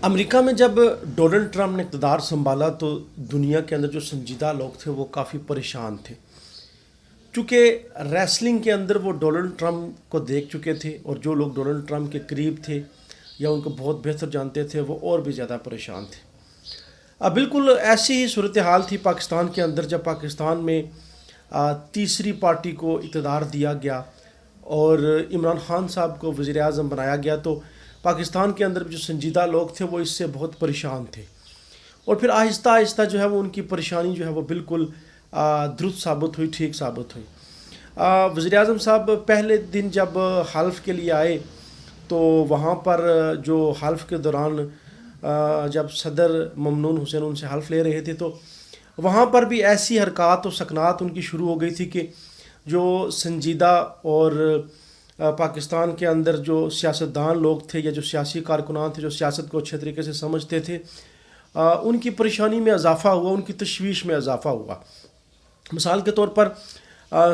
America में जब Donald Trump ने इक़्तिदार संभाला तो दुनिया के अंदर जो संजीदा लोग थे वो काफ़ी परेशान थे। चूँकि रेसलिंग के अंदर वो डोनाल्ड ट्रंप को देख चुके थे और जो लोग डोनाल्ड ट्रंप के करीब थे या उनको बहुत बेहतर जानते थे वो और भी ज़्यादा परेशान थे। अब बिल्कुल ऐसी ही सूरत हाल थी पाकिस्तान के अंदर, जब पाकिस्तान में तीसरी पार्टी को इक़्तिदार दिया गया और इमरान खान साहब को वज़ीर आज़म बनाया गया, तो पाकिस्तान के अंदर जो संजीदा लोग थे वो इससे बहुत परेशान थे। और फिर आहिस्ता आहिस्ता जो है वो उनकी परेशानी जो है वो बिल्कुल दुरुस्त साबित हुई, ठीक साबित हुई। वज़ीर आज़म साहब पहले दिन जब हल्फ के लिए आए तो वहाँ पर जो हल्फ के दौरान जब सदर ममनून हुसैन उनसे हल्फ ले रहे थे तो वहाँ पर भी ऐसी हरकत और सकनात उनकी शुरू हो गई थी कि जो संजीदा और पाकिस्तान के अंदर जो सियासतदान लोग थे या जो सियासी कारकुनान थे जो सियासत को अच्छे तरीके से समझते थे, उनकी परेशानी में इजाफ़ा हुआ, उनकी तशवीश में इजाफ़ा हुआ। मिसाल के तौर पर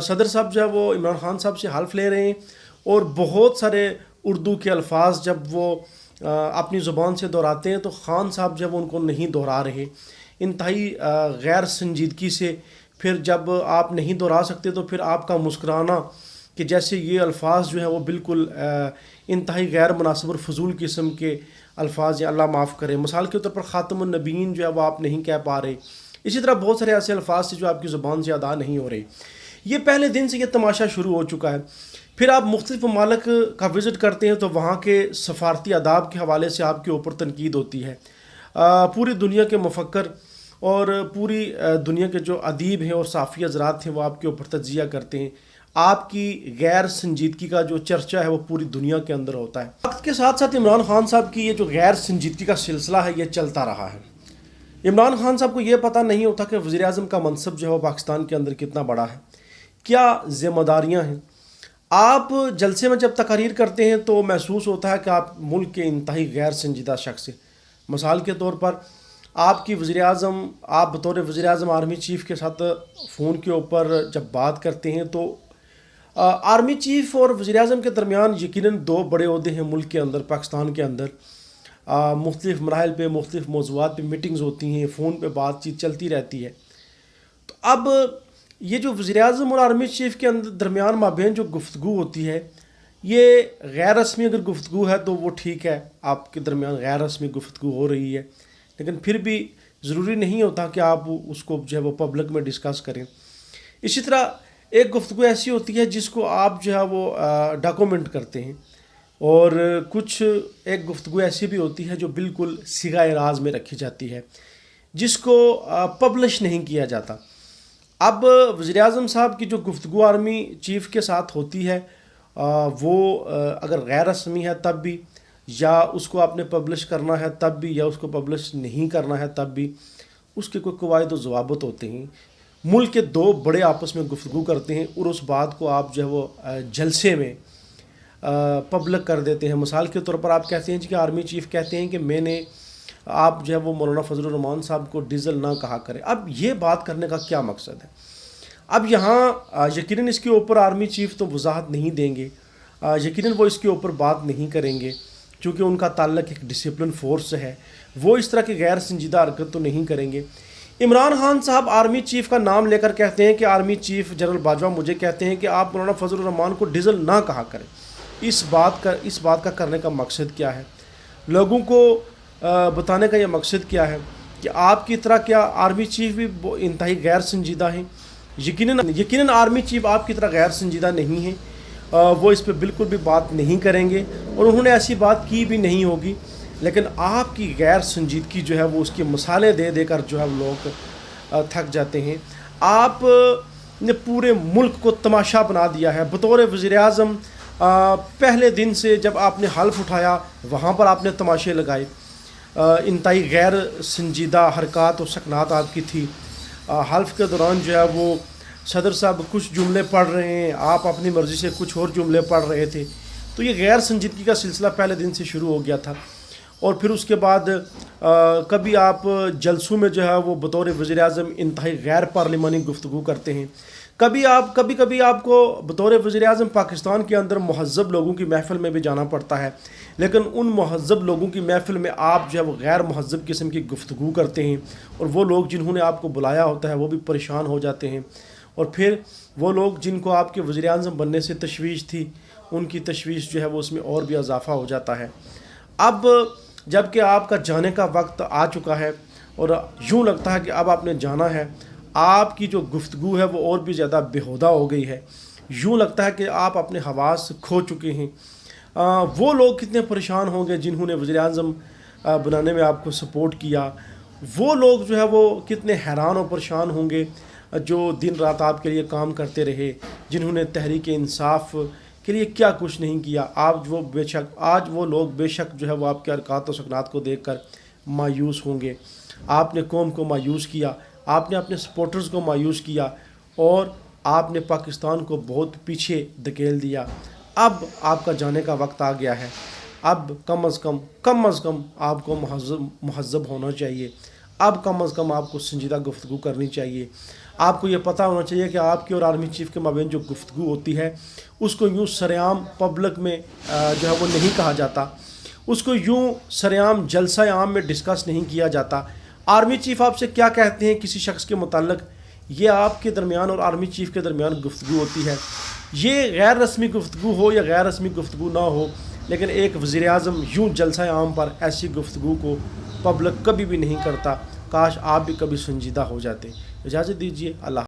सदर साहब जो है वो इमरान खान साहब से हल्फ ले रहे हैं और बहुत सारे उर्दू के अल्फाज जब वो अपनी ज़ुबान से दोहराते हैं तो खान साहब जब उनको नहीं दोहरा रहे, इंतहाई गैर संजीदगी से। फिर जब आप नहीं दोहरा सकते तो फिर आपका मुस्कुराना कि जैसे ये अल्फाज जो है वो बिल्कुल इंतहाई गैर मुनासिब और फजूल किस्म के अल्फाज या अल्लाह माफ़ करे। मिसाल के तौर पर ख़ातमुन नबीयीन जो है वो आप नहीं कह पा रहे। इसी तरह बहुत सारे ऐसे अल्फाज थे जो आपकी ज़ुबान से अदा नहीं हो रहे। ये पहले दिन से ये तमाशा शुरू हो चुका है। फिर आप मुख्तलिफ़ ममालिक का विज़िट करते हैं तो वहाँ के सफ़ारती आदाब के हवाले से आपके ऊपर तनकीद होती है। पूरी दुनिया के मुफक्कर और पूरी दुनिया के जो अदीब हैं और साफ़ी हज़रात हैं वो आपके ऊपर तज्ज़िया करते हैं। आपकी गैर संजीदगी का जो चर्चा है वो पूरी दुनिया के अंदर होता है। वक्त के साथ साथ इमरान खान साहब की ये जो गैर संजीदगी का सिलसिला है ये चलता रहा है। इमरान खान साहब को ये पता नहीं होता कि वज़ीर आज़म का मनसब जो है वो पाकिस्तान के अंदर कितना बड़ा है, क्या ज़िम्मेदारियाँ हैं। आप जलसे में जब तकारीर करते हैं तो महसूस होता है कि आप मुल्क के इंतहाई गैर संजीदा शख्स हैं। मिसाल के तौर पर आपकी वज़ीर आज़म, आप बतौर वज़ीर आज़म आर्मी चीफ़ के साथ फ़ोन के ऊपर जब बात करते हैं तो आर्मी चीफ़ और वज़ीर आज़म के दरमियान यकीनन दो बड़े ओहदे हैं मुल्क के अंदर, पाकिस्तान के अंदर। मुख्तलिफ़ मराहिल पे मुख्तलिफ़ मौज़ूआत पे मीटिंग्स होती हैं, फ़ोन पे बातचीत चलती रहती है। तो अब ये जो वज़ीर आज़म और आर्मी चीफ़ के अंदर दरमियान माबैन जो गुफ्तगू होती है, ये गैर रस्मी अगर गुफ्तगू है तो वो ठीक है, आपके दरमियान गैर रस्मी गुफ्तगू हो रही है, लेकिन फिर भी ज़रूरी नहीं होता कि आप उसको जो है वो पब्लिक में डिस्कस करें। इसी तरह एक गुफ्तगू ऐसी होती है जिसको आप जो है वो डॉक्यूमेंट करते हैं और कुछ एक गुफ्तगू ऐसी भी होती है जो बिल्कुल सिगाए राज में रखी जाती है, जिसको पब्लिश नहीं किया जाता। अब वज़ीर आज़म साहब की जो गुफ्तगू आर्मी चीफ़ के साथ होती है वो अगर गैर रस्मी है तब भी, या उसको आपने पब्लिश करना है तब भी, या उसको पब्लिश नहीं करना है तब भी, उसके कोई कवायद व ज़वाबित होते हैं। मुल्क के दो बड़े आपस में गुफ्तगू करते हैं और उस बात को आप जो है वो जलसे में पब्लिक कर देते हैं। मिसाल के तौर पर आप कहते हैं कि आर्मी चीफ़ कहते हैं कि मैंने आप जो है वो मौलाना फजलुर रहमान साहब को डीज़ल ना कहा करें। अब ये बात करने का क्या मकसद है? अब यहाँ यकीनन इसके ऊपर आर्मी चीफ़ तो वजाहत नहीं देंगे, यकीनन वो इसके ऊपर बात नहीं करेंगे क्योंकि उनका ताल्लुक एक डिसिप्लिन फोर्स से है, वो इस तरह की गैर संजीदा हरकत तो नहीं करेंगे। इमरान खान साहब आर्मी चीफ़ का नाम लेकर कहते हैं कि आर्मी चीफ़ जनरल बाजवा मुझे कहते हैं कि आप मौलाना फजलुर रहमान को डीज़ल ना कहा करें। इस बात का करने का मकसद क्या है? लोगों को बताने का ये मकसद क्या है कि आपकी तरह क्या आर्मी चीफ़ भी इंतहाई गैर संजीदा हैं? यकीनन आर्मी चीफ़ आपकी तरह गैर संजीदा नहीं है, वो इस पर बिल्कुल भी बात नहीं करेंगे और उन्होंने ऐसी बात की भी नहीं होगी। लेकिन आपकी गैर संजीदगी जो है वो उसकी मिसालें दे देकर जो है लोग थक जाते हैं। आप ने पूरे मुल्क को तमाशा बना दिया है। बतौर वज़ीर आज़म पहले दिन से जब आपने हल्फ उठाया वहाँ पर आपने तमाशे लगाए, इंतहाई गैर संजीदा हरकत और सकनात आपकी थी। हल्फ के दौरान जो है वो सदर साहब कुछ जुमले पढ़ रहे हैं, आप अपनी मर्ज़ी से कुछ और जुमले पढ़ रहे थे। तो ये गैर संजीदगी का सिलसिला पहले दिन से शुरू हो गया था। और फिर उसके बाद کبھی آپ جلسوں میں جو ہے وہ بطور وزیر اعظم انتہائی غیر پارلیمانی گفتگو کرتے ہیں، کبھی کبھی آپ کو بطور وزیر اعظم پاکستان کے اندر مہذب لوگوں کی محفل میں بھی جانا پڑتا ہے، لیکن ان مہذب لوگوں کی محفل میں آپ جو ہے وہ غیر مہذب قسم کی گفتگو کرتے ہیں، اور وہ لوگ جنہوں نے آپ کو بلایا ہوتا ہے وہ بھی پریشان ہو جاتے ہیں، اور پھر وہ لوگ جن کو آپ کے وزیر اعظم بننے سے تشویش تھی، ان کی تشویش جو ہے وہ اس میں اور بھی اضافہ ہو جاتا ہے۔ اب جب کہ آپ کا جانے کا وقت آ چکا ہے اور یوں لگتا ہے کہ اب آپ نے جانا ہے، آپ کی جو گفتگو ہے وہ اور بھی زیادہ بیہودہ ہو گئی ہے، یوں لگتا ہے کہ آپ اپنے حواس کھو چکے ہیں۔ وہ لوگ کتنے پریشان ہوں گے جنہوں نے وزیر اعظم بنانے میں آپ کو سپورٹ کیا، وہ لوگ جو ہے وہ کتنے حیران و پریشان ہوں گے جو دن رات آپ کے لیے کام کرتے رہے، جنہوں نے تحریک انصاف کے لیے کیا کچھ نہیں کیا۔ آج وہ لوگ بے شک جو ہے وہ آپ کے حرکات و سکنات کو دیکھ کر مایوس ہوں گے۔ آپ نے قوم کو مایوس کیا، آپ نے اپنے سپورٹرز کو مایوس کیا، اور آپ نے پاکستان کو بہت پیچھے دھکیل دیا۔ اب آپ کا جانے کا وقت آ گیا ہے، اب کم از کم آپ کو مہذب ہونا چاہیے، اب کم از کم آپ کو سنجیدہ گفتگو کرنی چاہیے۔ آپ کو یہ پتہ ہونا چاہیے کہ آپ کی اور آرمی چیف کے مابین جو گفتگو ہوتی ہے اس کو یوں سرعام پبلک میں جو ہے وہ نہیں کہا جاتا، اس کو یوں سرعام جلسہ عام میں ڈسکس نہیں کیا جاتا۔ آرمی چیف آپ سے کیا کہتے ہیں کسی شخص کے متعلق، یہ آپ کے درمیان اور آرمی چیف کے درمیان گفتگو ہوتی ہے۔ یہ غیر رسمی گفتگو ہو یا غیر رسمی گفتگو نہ ہو، لیکن ایک وزیر اعظم یوں جلسہ عام پر ایسی گفتگو کو پبلک کبھی بھی نہیں کرتا۔ کاش آپ بھی کبھی سنجیدہ ہو جاتے۔ اجازت دیجیے، اللہ